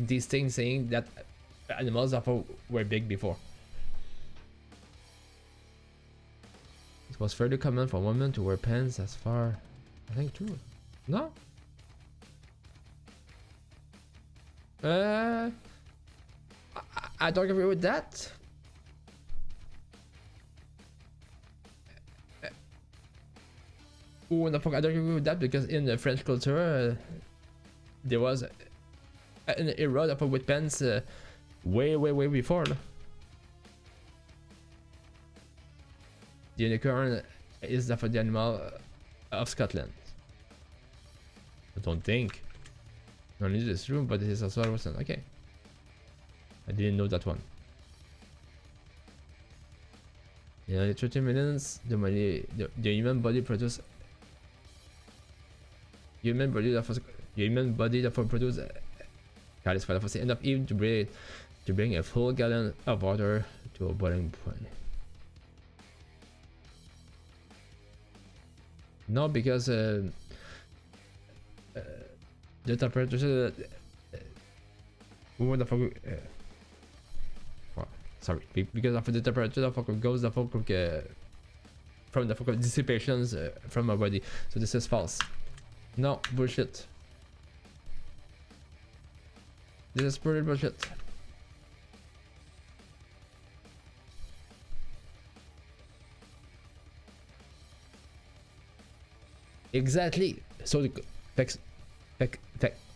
these things saying that animals were big before. It was fairly common for women to wear pants as far, I think, true. No? I don't agree with that. Oh, no, I don't agree with that because in the French culture, there was an era of with pants way before. No? The unicorn is the animal of Scotland. I don't think. Not only this true, but it is also wasn't. Okay. I didn't know that one. In only 30 minutes, the human body produces human body that produce calories enough even to bring a full gallon of water to a boiling point. No, because the temperature. What the fuck? Sorry, because of the temperature, the fuck goes the fuck from the fuck dissipations from my body. So this is false. No, bullshit. This is pretty bullshit. Exactly. So the facts.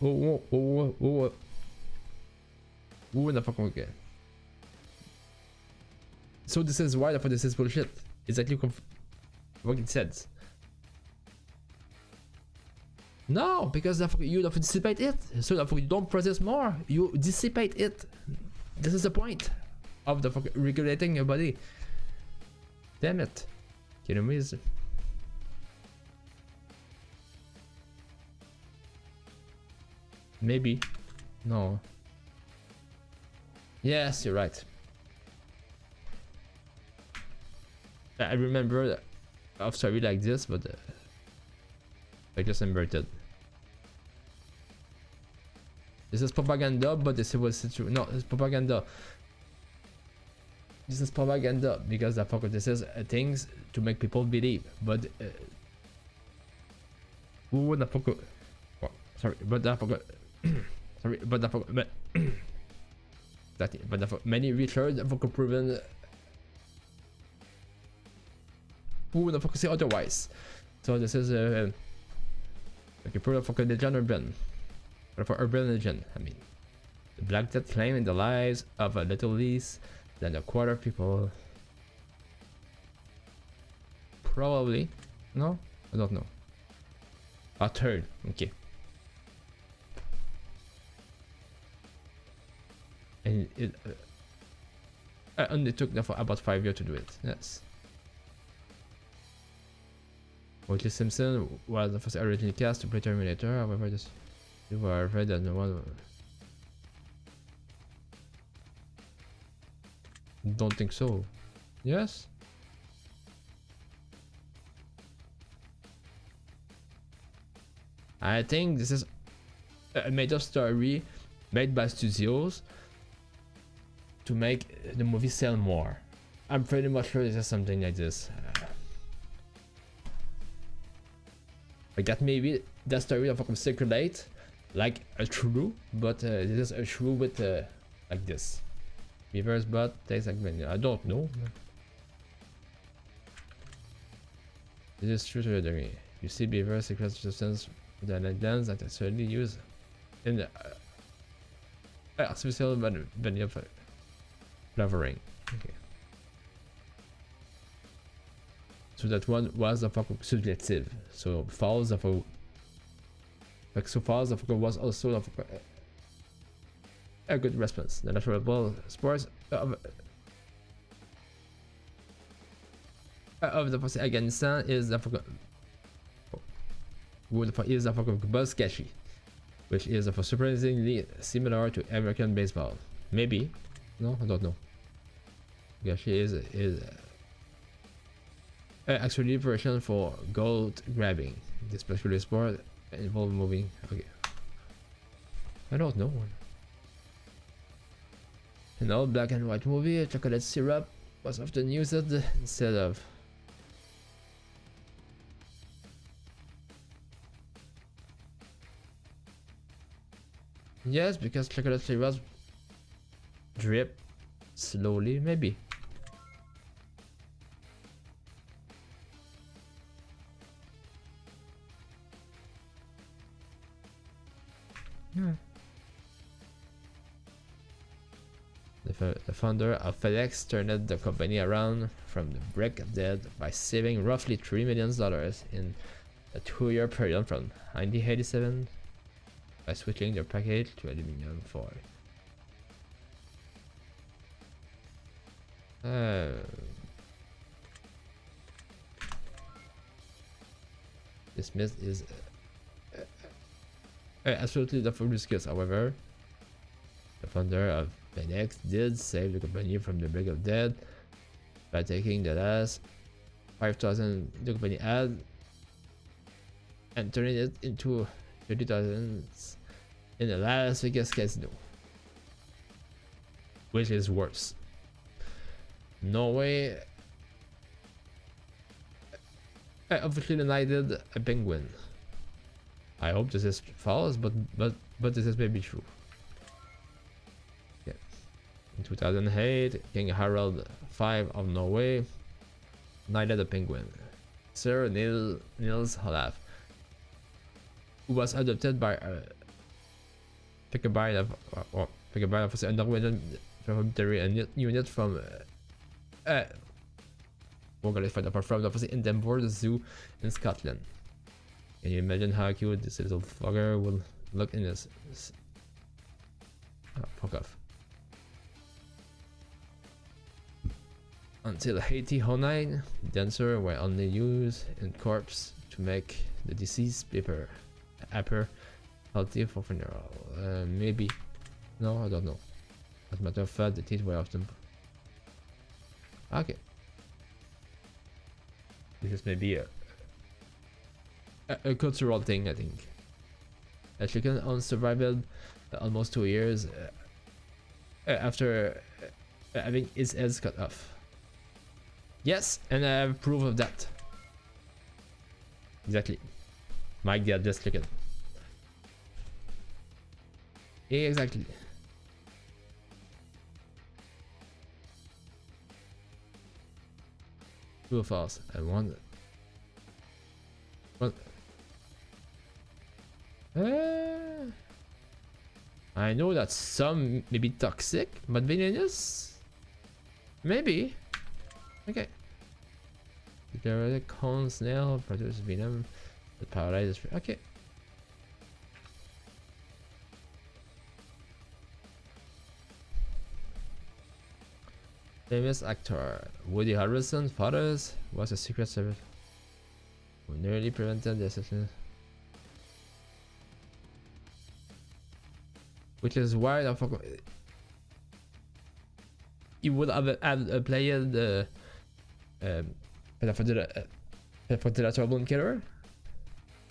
Oh, the fuck okay. So this is why this is bullshit. Exactly what it says. No, because you dissipate it. So you don't process more. You dissipate it. This is the point of the regulating your body. Damn it. Can you miss? Maybe. No. Yes, you're right. I remember a story like this, but I just inverted. This is propaganda, but this was true. No, it's propaganda. This is propaganda because I forgot this is things to make people believe. But who would have forgot? Oh, sorry, but I forgot. Sorry, but I forgot. But many research have proven who would have say otherwise. So this is okay, proof for legend urban. Or for urban legend, I mean. The Black Death claim in the lives of a little less than a quarter of people. Probably. No? I don't know. A third. Okay. And it only took about 5 years to do it. Yes. O.J. Simpson was the first originally cast to play Terminator. However, this you were afraid that no one. Don't think so. Yes. I think this is a made-up story made by studios to make the movie sell more. I'm pretty much sure this is something like this. Like that maybe that story of circulate like a true, but this is a true with like this. Reverse but takes like many. I don't know. This is true to a degree. You see beaver secret substance with an lens that is certainly used in the artificial vanilla flavoring. Okay. So that one was a fucking subjective. So false of a like so false of was also of a good response. The natural ball sports of the first against is the is a fucking buzz sketchy, which is a surprisingly similar to American baseball. Maybe, no, I don't know. Gashi is actually version for gold grabbing. This particular sport involves moving. Okay, I don't know. An old black and white movie, chocolate syrup was often used instead of. Yes, because chocolate syrup drip slowly, maybe. Yeah. The founder of FedEx turned the company around from the brink of death by saving roughly $3 million in a 2-year period from 1987 by switching their package to aluminum foil. This myth is absolutely the full discuss. However, the founder of FedEx did save the company from the brink of death by taking the last 5,000 the company had and turning it into 30,000 in the Las Vegas casino, which is worse. Norway officially denied a penguin. I hope this is false, but this is maybe true. Yeah. In 2008, King Harald V of Norway knighted a penguin, Sir Niels Olaf, who was adopted by a Picabide of a Norwegian military unit from from the Edinburgh Zoo in Scotland. Can you imagine how cute this little fucker will look in this? Oh, fuck off. Until Haiti Honine, dancers were only used in corpse to make the deceased appear Healthy for funeral. Maybe. No, I don't know. As a matter of fact, the teeth were often. Okay. This is maybe a cultural thing, I think. A chicken on survived almost 2 years after having its head cut off. Yes, and I have proof of that. Exactly. Mike got this chicken. Exactly. True or false? I want. What? I know that some may be toxic, but venomous? Maybe. Okay. There are the cone snail produce venom. The paralyzes. Okay. Famous actor Woody Harrelson's father was a Secret Service who nearly prevented the assassination. Which is why the fuck you would have played the Pedophile killer.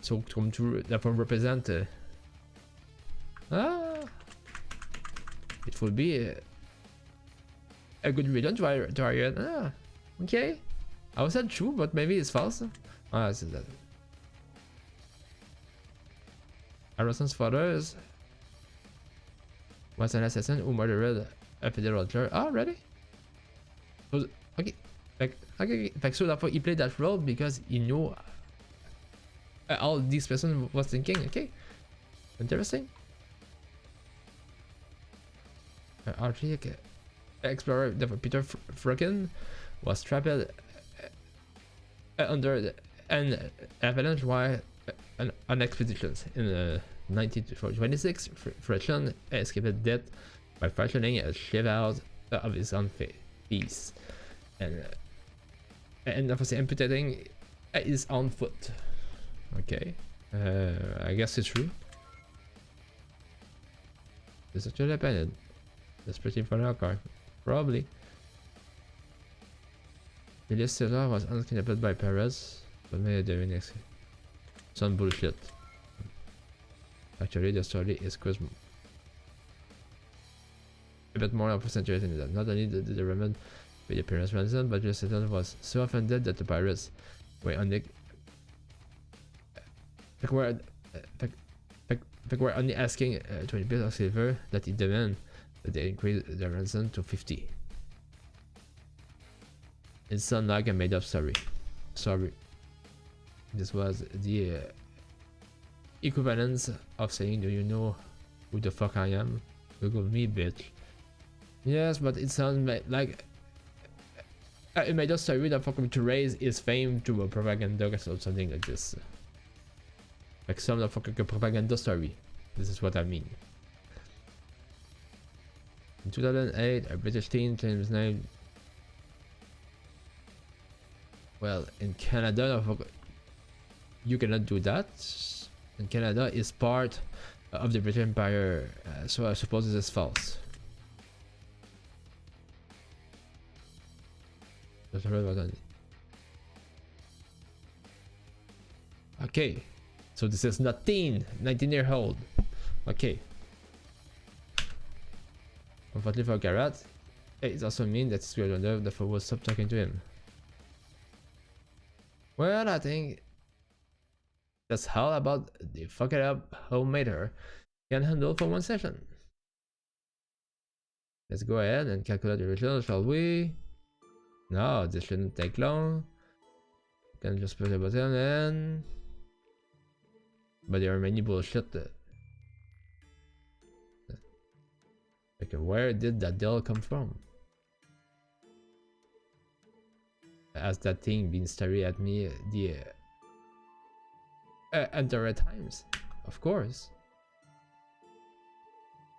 So come to that one represent it would be a good reason to argue. Okay. I was said true, but maybe it's false. I said that. Harrison's father was an assassin who murdered a federal judge. Oh, really? Okay. Like so therefore he played that role because he knew all this person was thinking. Okay. Interesting. Archie explorer Peter Frickin was trapped under an avalanche while on expeditions. In 1926, Frickin escaped death by fashioning a ship out of his own piece and of amputating his own foot. Okay, I guess it's true. This actually happened. That's pretty funny, okay. Probably. Julius Caesar was unkidnapped by Paris, but made the next. Some bullshit. Actually, the story is quite a bit more of a century than that. Not only did the Roman pay the parents' ransom, but Julius Caesar was so offended that the pirates were only asking 20 bits of silver that he demanded that they increase the ransom to 50. It sounds like a made-up story. Sorry. This was the equivalence of saying, "Do you know who the fuck I am? Google me, bitch." Yes, but it sounds like a made-up story that fucking to raise his fame to a propaganda or something like this. Like some of fucking propaganda story. This is what I mean. In 2008, a British teen changed his name. Well, in Canada, you cannot do that. And Canada is part of the British Empire, so I suppose this is false. Okay, so this is not 19-year-old. Okay. Unfortunately for Garrett, it also means that Square Wonder therefore will stop talking to him. Well, I think that's all about the fuck it up homemaker can handle for one session. Let's go ahead and calculate the result, shall we? No, this shouldn't take long. You can just push the button and... But there are many bullshit. Okay, where did that deal come from? Has that thing been staring at me the entire times? Of course.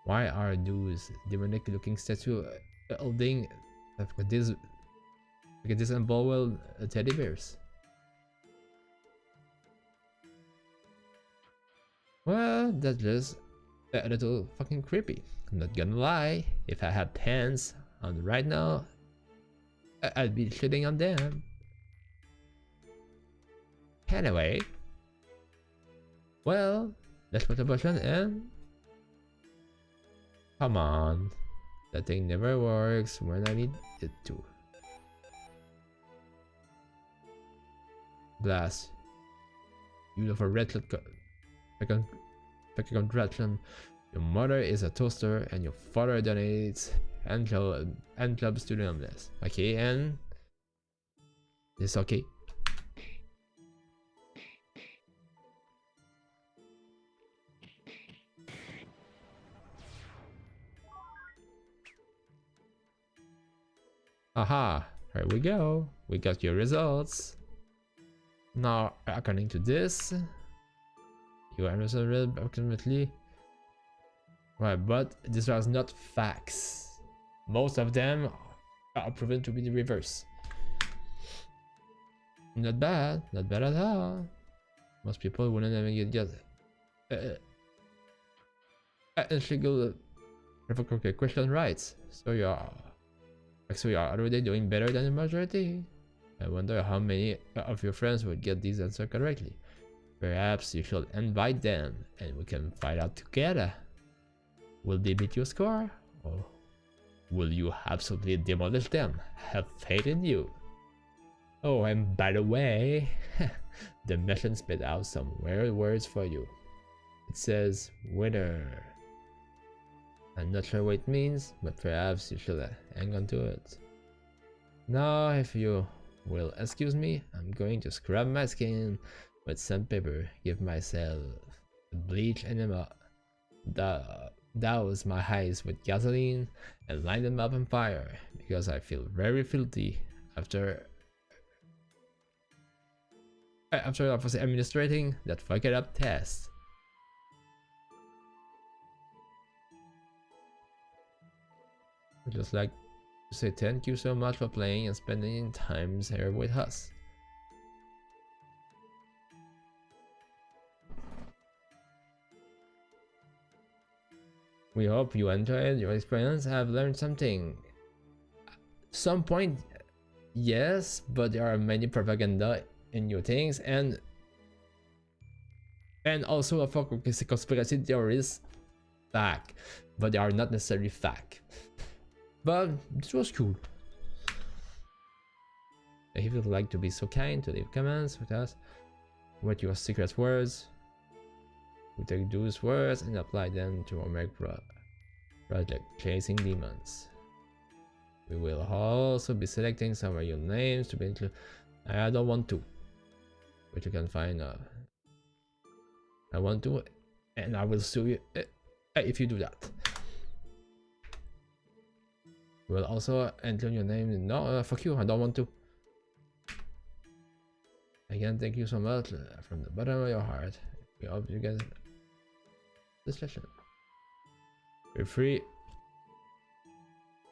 Why are those demonic looking statue holding this unbelievable teddy bears? Well, that's just a little fucking creepy. I'm not gonna lie. If I had hands on right now, I'd be shitting on them. Anyway, well, let's put a button and come on. That thing never works when I need it to. Blast. You know for red congratulations. Your mother is a toaster and your father donates and clubs to the homeless. Okay, and it's okay. Aha, here we go. We got your results. Now, according to this, you understand approximately. Right, but these are not facts. Most of them are proven to be the reverse. Not bad at all. Most people wouldn't even get illegal question right. So you are already doing better than the majority. I wonder how many of your friends would get these answers correctly. Perhaps you should invite them and we can find out together. Will they beat your score? Or will you absolutely demolish them? Have faith in you. Oh, and by the way, the mission spit out some weird words for you. It says winner. I'm not sure what it means, but perhaps you should hang on to it. Now, if you will excuse me, I'm going to scrub my skin with sandpaper, give myself a bleach enema, douse my eyes with gasoline, and light them up on fire, because I feel very filthy after administrating that fucked up test. I'd just like to say thank you so much for playing and spending time here with us. We hope you enjoyed your experience. Have learned something. Some point, yes, but there are many propaganda in new things, and also a conspiracy theories fact, but they are not necessarily fact. But this was cool. If you would like to be so kind to leave comments with us, what your secret words, we take those words and apply them to our project, Chasing Demons. We will also be selecting some of your names to be included. I don't want to, but you can find I want to, and I will sue you if you do that. We'll also include your name. No, fuck you, I don't want to. Again, thank you so much from the bottom of your heart. We hope you guys this session. Feel free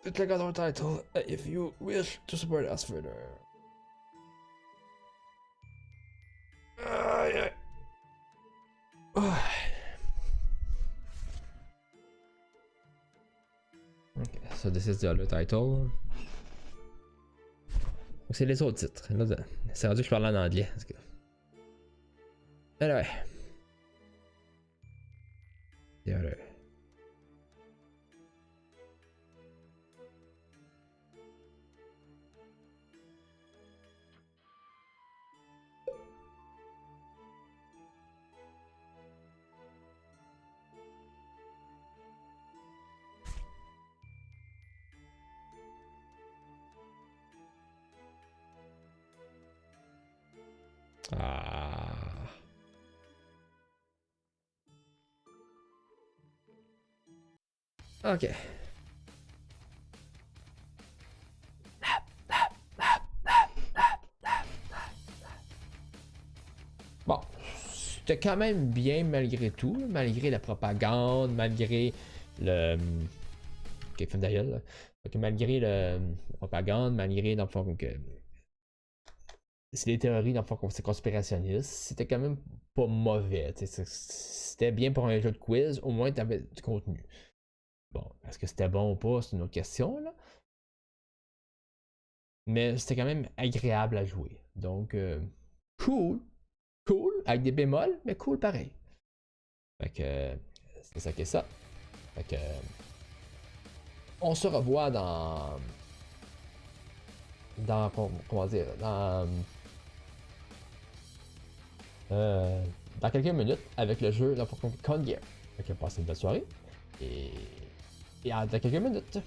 to check out our title if you wish to support us further. Yeah. Okay, so this is the other title. C'est les autres titres. Là, c'est rendu que je parle en anglais. Anyway. The other. Ah. Ok. Bon, c'était quand même bien malgré tout, malgré la propagande, malgré le... Ok, fin d'ailleurs, malgré la propagande, malgré dans le fond que c'est des théories, dans le fond, c'est conspirationniste. C'était quand même pas mauvais. C'était bien pour un jeu de quiz, au moins t'avais du contenu. Bon, est-ce que c'était bon ou pas, c'est une autre question, là. Mais c'était quand même agréable à jouer. Donc, cool. Cool, avec des bémols, mais cool pareil. Fait que, c'est ça qui est ça. Fait que, on se revoit comment dire, euh, dans quelques minutes avec le jeu dans Gear. Fait que passez une belle soirée et dans quelques minutes.